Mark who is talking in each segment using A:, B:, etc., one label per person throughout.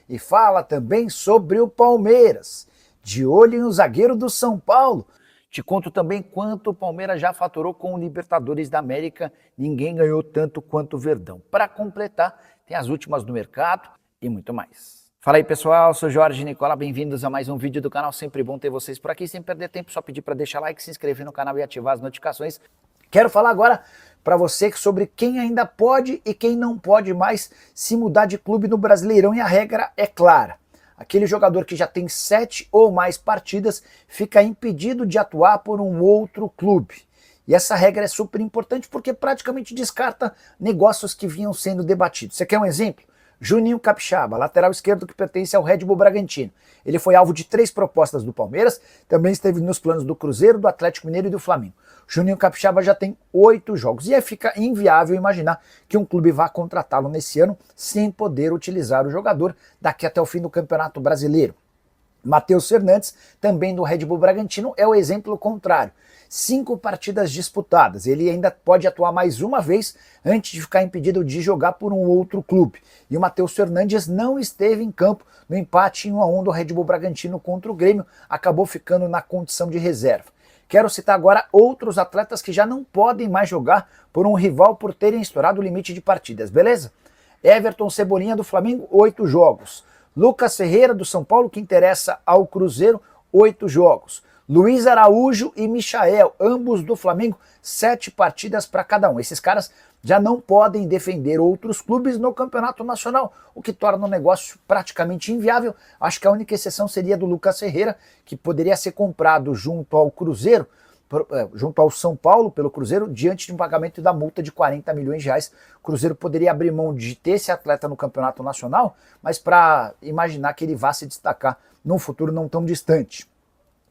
A: e fala também sobre o Palmeiras. De olho no zagueiro do São Paulo. Te conto também quanto o Palmeiras já faturou com o Libertadores da América. Ninguém ganhou tanto quanto o Verdão. Para completar, tem as últimas do mercado e muito mais. Fala aí pessoal, sou Jorge Nicola, bem-vindos a mais um vídeo do canal. Sempre bom ter vocês por aqui, sem perder tempo, só pedir para deixar like, se inscrever no canal e ativar as notificações. Quero falar agora para você sobre quem ainda pode e quem não pode mais se mudar de clube no Brasileirão, e a regra é clara. Aquele jogador que já tem 7 ou mais partidas fica impedido de atuar por um outro clube. E essa regra é super importante porque praticamente descarta negócios que vinham sendo debatidos. Você quer um exemplo? Juninho Capixaba, lateral esquerdo que pertence ao Red Bull Bragantino. Ele foi alvo de 3 propostas do Palmeiras, também esteve nos planos do Cruzeiro, do Atlético Mineiro e do Flamengo. Juninho Capixaba já tem 8 jogos e aí fica inviável imaginar que um clube vá contratá-lo nesse ano sem poder utilizar o jogador daqui até o fim do Campeonato Brasileiro. Matheus Fernandes, também do Red Bull Bragantino, é o exemplo contrário. 5 partidas disputadas, ele ainda pode atuar mais uma vez antes de ficar impedido de jogar por um outro clube. E o Matheus Fernandes não esteve em campo no empate em 1-1 do Red Bull Bragantino contra o Grêmio, acabou ficando na condição de reserva. Quero citar agora outros atletas que já não podem mais jogar por um rival por terem estourado o limite de partidas, beleza? Everton Cebolinha do Flamengo, 8 jogos. Lucas Ferreira do São Paulo, que interessa ao Cruzeiro, 8 jogos. Luiz Araújo e Michael, ambos do Flamengo, 7 partidas para cada um. Esses caras já não podem defender outros clubes no Campeonato Nacional, o que torna o negócio praticamente inviável. Acho que a única exceção seria do Lucas Ferreira, que poderia ser comprado junto ao Cruzeiro, junto ao São Paulo pelo Cruzeiro, diante de um pagamento da multa de 40 milhões de reais. O Cruzeiro poderia abrir mão de ter esse atleta no Campeonato Nacional, mas para imaginar que ele vá se destacar num futuro não tão distante.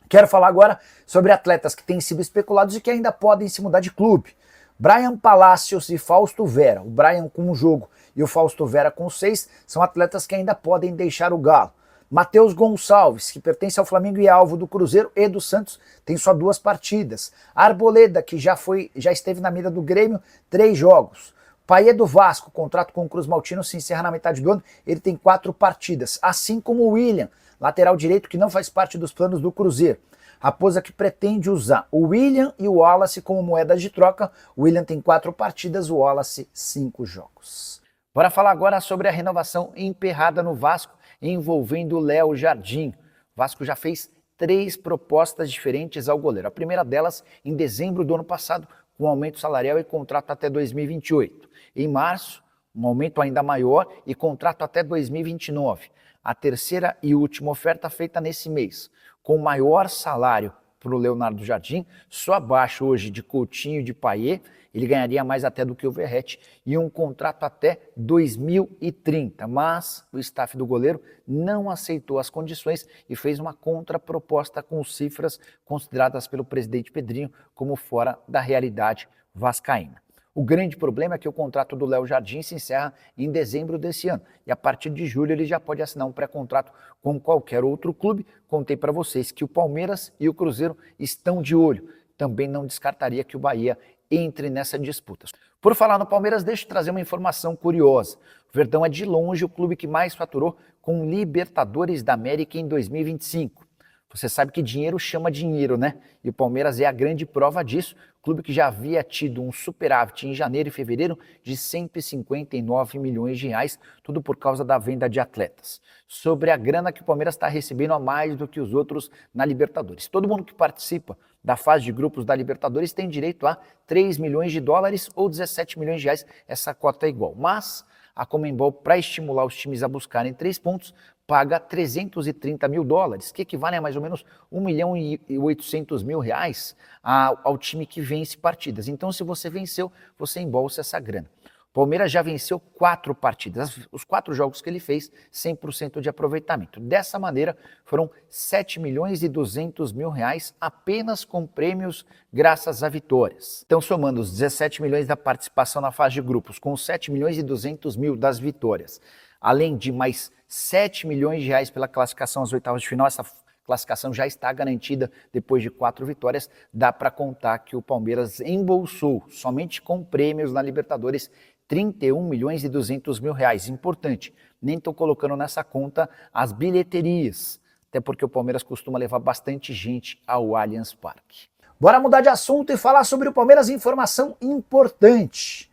A: Quero falar agora sobre atletas que têm sido especulados e que ainda podem se mudar de clube. Brian Palacios e Fausto Vera. O Brian com 1 jogo e o Fausto Vera com 6 são atletas que ainda podem deixar o Galo. Matheus Gonçalves, que pertence ao Flamengo e é alvo do Cruzeiro e do Santos, tem só 2 partidas. Arboleda, que já esteve na mira do Grêmio, 3 jogos. Payet do Vasco, contrato com o Cruz Maltino se encerra na metade do ano, ele tem 4 partidas. Assim como o William, lateral direito que não faz parte dos planos do Cruzeiro. Raposa que pretende usar o William e o Wallace como moedas de troca. O William tem 4 partidas, o Wallace 5 jogos. Bora falar agora sobre a renovação emperrada no Vasco envolvendo o Léo Jardim. O Vasco já fez 3 propostas diferentes ao goleiro. A primeira delas em dezembro do ano passado, com aumento salarial e contrato até 2028. Em março, um aumento ainda maior e contrato até 2029. A terceira e última oferta feita nesse mês, com maior salário para o Leonardo Jardim, só abaixo hoje de Coutinho e de Payet, ele ganharia mais até do que o Verratti, e um contrato até 2030. Mas o staff do goleiro não aceitou as condições e fez uma contraproposta com cifras consideradas pelo presidente Pedrinho como fora da realidade vascaína. O grande problema é que o contrato do Léo Jardim se encerra em dezembro desse ano e a partir de julho ele já pode assinar um pré-contrato com qualquer outro clube. Contei para vocês que o Palmeiras e o Cruzeiro estão de olho. Também não descartaria que o Bahia entre nessa disputa. Por falar no Palmeiras, deixa eu trazer uma informação curiosa. O Verdão é de longe o clube que mais faturou com Libertadores da América em 2025. Você sabe que dinheiro chama dinheiro, né? E o Palmeiras é a grande prova disso. Clube que já havia tido um superávit em janeiro e fevereiro de 159 milhões de reais, tudo por causa da venda de atletas. Sobre a grana que o Palmeiras está recebendo a mais do que os outros na Libertadores. Todo mundo que participa da fase de grupos da Libertadores tem direito a 3 milhões de dólares ou 17 milhões de reais, essa cota é igual. Mas a Conmebol, para estimular os times a buscarem 3 pontos, paga 330 mil dólares, que equivale a mais ou menos 1 milhão e 800 mil reais ao time que vence partidas. Então, se você venceu, você embolsa essa grana. O Palmeiras já venceu 4 partidas, os 4 jogos que ele fez, 100% de aproveitamento. Dessa maneira, foram 7 milhões e 200 mil reais apenas com prêmios graças a vitórias. Então, somando os 17 milhões da participação na fase de grupos com os 7 milhões e 200 mil das vitórias, além de mais 7 milhões de reais pela classificação às oitavas de final, essa classificação já está garantida depois de 4 vitórias, dá para contar que o Palmeiras embolsou, somente com prêmios na Libertadores, 31 milhões e 200 mil reais. Importante, nem estou colocando nessa conta as bilheterias, até porque o Palmeiras costuma levar bastante gente ao Allianz Parque. Bora mudar de assunto e falar sobre o Palmeiras. Informação importante.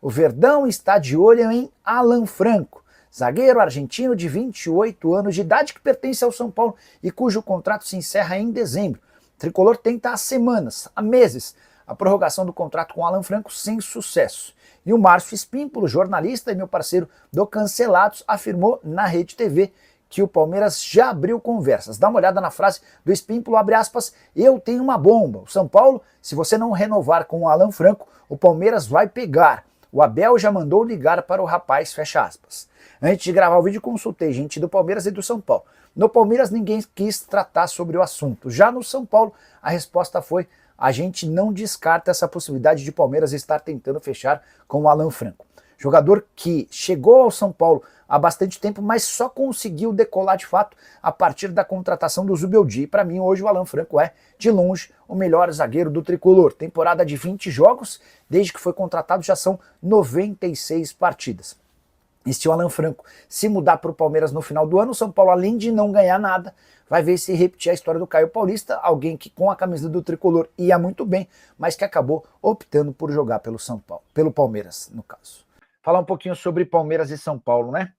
A: O Verdão está de olho em Alan Franco, zagueiro argentino de 28 anos de idade que pertence ao São Paulo e cujo contrato se encerra em dezembro. O tricolor tenta há semanas, há meses, a prorrogação do contrato com Alan Franco sem sucesso. E o Márcio Espímpolo, jornalista e meu parceiro do Cancelados, afirmou na Rede TV que o Palmeiras já abriu conversas. Dá uma olhada na frase do Espímpolo, abre aspas, eu tenho uma bomba. O São Paulo, se você não renovar com o Alan Franco, o Palmeiras vai pegar. O Abel já mandou ligar para o rapaz, fecha aspas. Antes de gravar o vídeo, consultei gente do Palmeiras e do São Paulo. No Palmeiras, ninguém quis tratar sobre o assunto. Já no São Paulo, a resposta foi, a gente não descarta essa possibilidade de Palmeiras estar tentando fechar com o Alan Franco. Jogador que chegou ao São Paulo há bastante tempo, mas só conseguiu decolar de fato a partir da contratação do Zubeldia. E para mim hoje o Alan Franco é, de longe, o melhor zagueiro do tricolor. Temporada de 20 jogos, desde que foi contratado já são 96 partidas. E se o Alan Franco se mudar para o Palmeiras no final do ano, o São Paulo, além de não ganhar nada, vai ver se repetir a história do Caio Paulista, alguém que com a camisa do tricolor ia muito bem, mas que acabou optando por jogar pelo São Paulo, pelo Palmeiras, no caso. Falar um pouquinho sobre Palmeiras e São Paulo, né?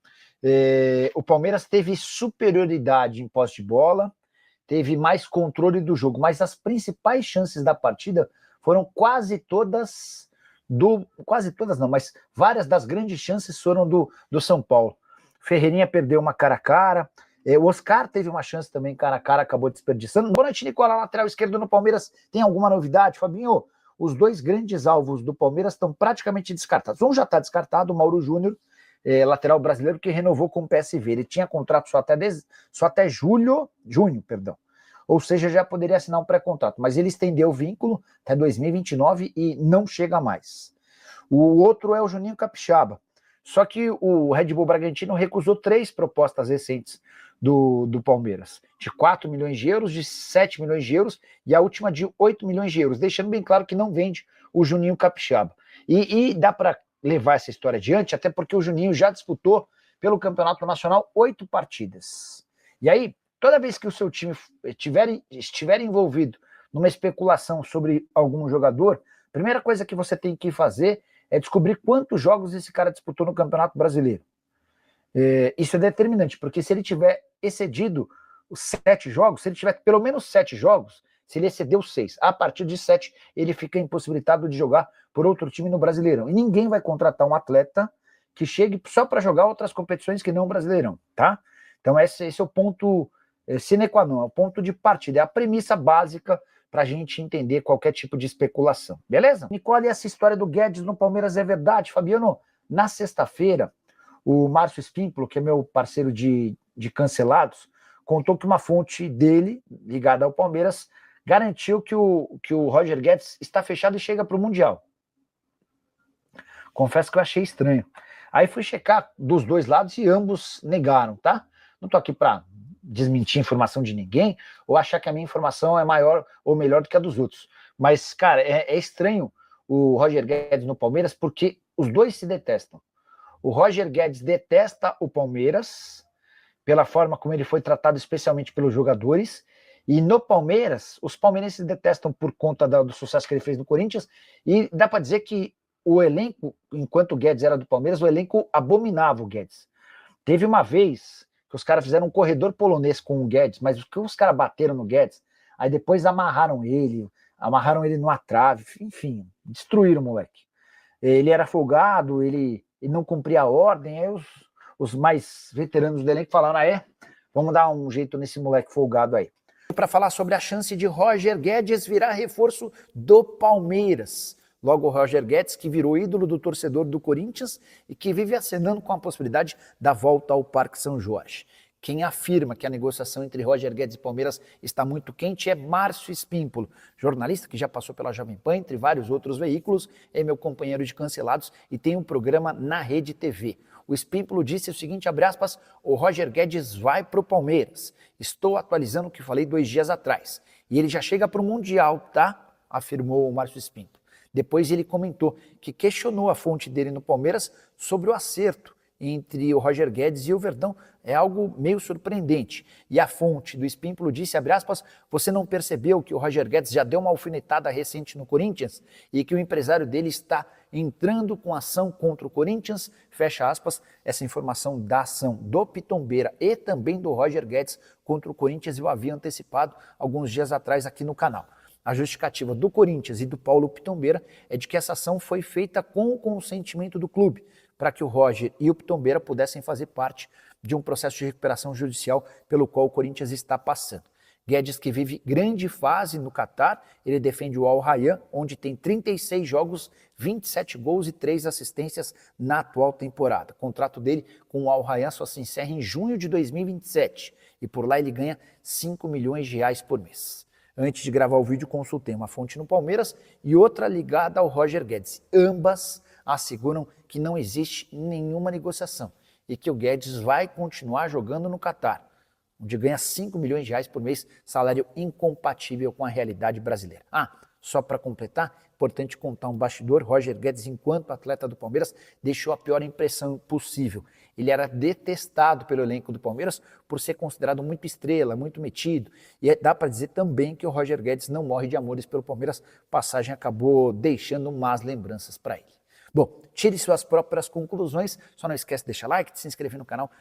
A: O Palmeiras teve superioridade em posse de bola, teve mais controle do jogo, mas as principais chances da partida foram quase todas não, mas várias das grandes chances foram do São Paulo. Ferreirinha perdeu uma cara a cara, o Oscar teve uma chance também cara a cara, acabou desperdiçando. Boa noite, Nicola, lateral esquerdo no Palmeiras, tem alguma novidade? Fabinho, os dois grandes alvos do Palmeiras estão praticamente descartados. Um já está descartado, o Mauro Júnior, lateral brasileiro que renovou com o PSV. Ele tinha contrato só até junho, ou seja, já poderia assinar um pré-contrato, mas ele estendeu o vínculo até 2029 e não chega mais. O outro é o Juninho Capixaba, só que o Red Bull Bragantino recusou 3 propostas recentes do Palmeiras, de 4 milhões de euros, de 7 milhões de euros e a última de 8 milhões de euros, deixando bem claro que não vende o Juninho Capixaba. E dá para levar essa história adiante, até porque o Juninho já disputou pelo Campeonato Nacional 8 partidas. E aí, toda vez que o seu time estiver envolvido numa especulação sobre algum jogador, a primeira coisa que você tem que fazer é descobrir quantos jogos esse cara disputou no Campeonato Brasileiro. Isso é determinante, porque se ele tiver excedido os 7 jogos, se ele tiver pelo menos 7 jogos, se ele excedeu 6, a partir de 7 ele fica impossibilitado de jogar por outro time no Brasileirão. E ninguém vai contratar um atleta que chegue só para jogar outras competições que não o Brasileirão, tá? Então esse é o ponto sine qua non, é o ponto de partida, é a premissa básica para a gente entender qualquer tipo de especulação, beleza? Nicole, essa história do Guedes no Palmeiras é verdade, Fabiano? Na sexta-feira, o Márcio Espímpolo, que é meu parceiro de Cancelados, contou que uma fonte dele, ligada ao Palmeiras, garantiu que o Roger Guedes está fechado e chega para o Mundial. Confesso que eu achei estranho. Aí fui checar dos dois lados e ambos negaram, tá? Não tô aqui para desmentir a informação de ninguém ou achar que a minha informação é maior ou melhor do que a dos outros. Mas, cara, é estranho o Roger Guedes no Palmeiras porque os dois se detestam. O Roger Guedes detesta o Palmeiras pela forma como ele foi tratado, especialmente pelos jogadores. E no Palmeiras, os palmeirenses detestam por conta do sucesso que ele fez no Corinthians. E dá para dizer que o elenco, enquanto o Guedes era do Palmeiras, o elenco abominava o Guedes. Teve uma vez que os caras fizeram um corredor polonês com o Guedes, mas que os caras bateram no Guedes, aí depois amarraram ele numa trave, enfim, destruíram o moleque. Ele era folgado, ele não cumpria a ordem, aí os mais veteranos do elenco falaram, vamos dar um jeito nesse moleque folgado aí. Para falar sobre a chance de Roger Guedes virar reforço do Palmeiras. Logo o Roger Guedes, que virou ídolo do torcedor do Corinthians e que vive acenando com a possibilidade da volta ao Parque São Jorge. Quem afirma que a negociação entre Roger Guedes e Palmeiras está muito quente é Márcio Espímpolo, jornalista que já passou pela Jovem Pan, entre vários outros veículos, é meu companheiro de Cancelados e tem um programa na Rede TV. O Espímpolo disse o seguinte, abre aspas, o Roger Guedes vai para o Palmeiras. Estou atualizando o que falei 2 dias atrás. E ele já chega para o Mundial, tá? Afirmou o Márcio Espímpolo. Depois ele comentou que questionou a fonte dele no Palmeiras sobre o acerto entre o Roger Guedes e o Verdão é algo meio surpreendente. E a fonte do Espímpulo disse, abre aspas, você não percebeu que o Roger Guedes já deu uma alfinetada recente no Corinthians e que o empresário dele está entrando com ação contra o Corinthians? Fecha aspas, essa informação da ação do Pitombeira e também do Roger Guedes contra o Corinthians eu havia antecipado alguns dias atrás aqui no canal. A justificativa do Corinthians e do Paulo Pitombeira é de que essa ação foi feita com o consentimento do clube, para que o Roger e o Pitombeira pudessem fazer parte de um processo de recuperação judicial pelo qual o Corinthians está passando. Guedes, que vive grande fase no Catar, ele defende o Al Rayyan, onde tem 36 jogos, 27 gols e 3 assistências na atual temporada. O contrato dele com o Al Rayyan só se encerra em junho de 2027 e por lá ele ganha 5 milhões de reais por mês. Antes de gravar o vídeo, consultei uma fonte no Palmeiras e outra ligada ao Roger Guedes. Ambas asseguram que não existe nenhuma negociação e que o Guedes vai continuar jogando no Catar, onde ganha 5 milhões de reais por mês, salário incompatível com a realidade brasileira. Só para completar, importante contar um bastidor, Roger Guedes, enquanto atleta do Palmeiras, deixou a pior impressão possível. Ele era detestado pelo elenco do Palmeiras por ser considerado muito estrela, muito metido. E dá para dizer também que o Roger Guedes não morre de amores pelo Palmeiras. Passagem acabou deixando más lembranças para ele. Bom, tire suas próprias conclusões. Só não esquece de deixar like, de se inscrever no canal.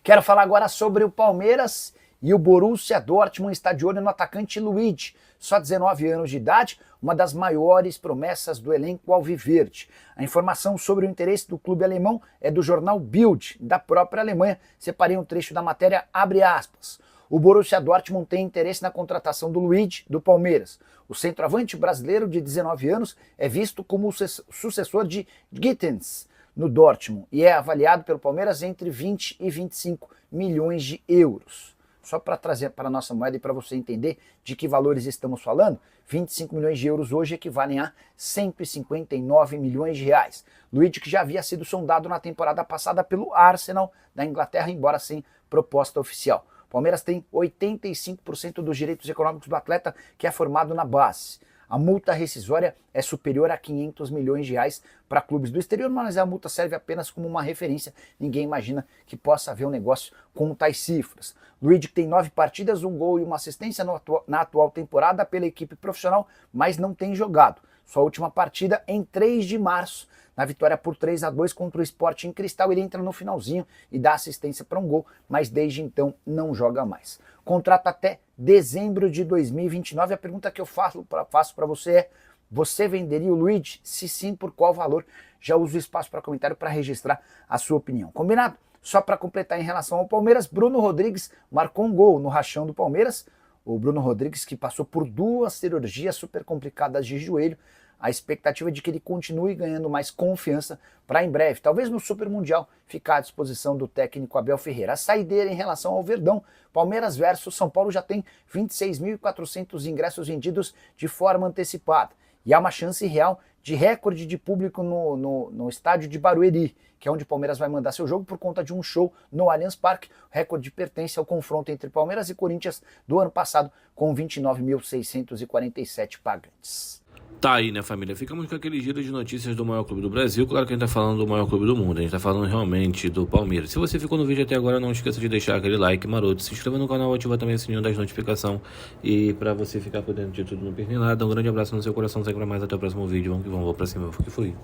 A: Quero falar agora sobre o Palmeiras e o Borussia Dortmund está de olho no atacante Luiz, só 19 anos de idade, uma das maiores promessas do elenco alviverde. A informação sobre o interesse do clube alemão é do jornal Bild, da própria Alemanha. Separei um trecho da matéria, abre aspas. O Borussia Dortmund tem interesse na contratação do Luiz, do Palmeiras. O centroavante brasileiro de 19 anos é visto como o sucessor de Gittens no Dortmund e é avaliado pelo Palmeiras entre 20 e 25 milhões de euros. Só para trazer para a nossa moeda e para você entender de que valores estamos falando, 25 milhões de euros hoje equivalem a 159 milhões de reais. Luiz, que já havia sido sondado na temporada passada pelo Arsenal da Inglaterra, embora sem proposta oficial. O Palmeiras tem 85% dos direitos econômicos do atleta que é formado na base. A multa rescisória é superior a 500 milhões de reais para clubes do exterior, mas a multa serve apenas como uma referência. Ninguém imagina que possa haver um negócio com tais cifras. Luiz tem 9 partidas, 1 gol e uma assistência na atual temporada pela equipe profissional, mas não tem jogado. Sua última partida em 3 de março, na vitória por 3-2 contra o Sporting Cristal, ele entra no finalzinho e dá assistência para um gol, mas desde então não joga mais. Contrato até dezembro de 2029. A pergunta que eu faço para você é: você venderia o Luiz? Se sim, por qual valor? Já uso o espaço para comentário para registrar a sua opinião. Combinado? Só para completar em relação ao Palmeiras, Bruno Rodrigues marcou um gol no rachão do Palmeiras. O Bruno Rodrigues, que passou por 2 cirurgias super complicadas de joelho. A expectativa é de que ele continue ganhando mais confiança para em breve, talvez no Super Mundial, ficar à disposição do técnico Abel Ferreira. A saideira em relação ao Verdão, Palmeiras versus São Paulo já tem 26.400 ingressos vendidos de forma antecipada. E há uma chance real de recorde de público no estádio de Barueri, que é onde o Palmeiras vai mandar seu jogo por conta de um show no Allianz Parque. O recorde pertence ao confronto entre Palmeiras e Corinthians do ano passado, com 29.647 pagantes.
B: Tá aí, né, família? Ficamos com aquele giro de notícias do maior clube do Brasil. Claro que a gente tá falando do maior clube do mundo. A gente tá falando realmente do Palmeiras. Se você ficou no vídeo até agora, não esqueça de deixar aquele like maroto. Se inscreva no canal, ativa também o sininho das notificações. E pra você ficar por dentro de tudo, não perder nada. Um grande abraço no seu coração. Sempre mais. Até o próximo vídeo. Vamos que vamos. Vou pra cima. Que foi?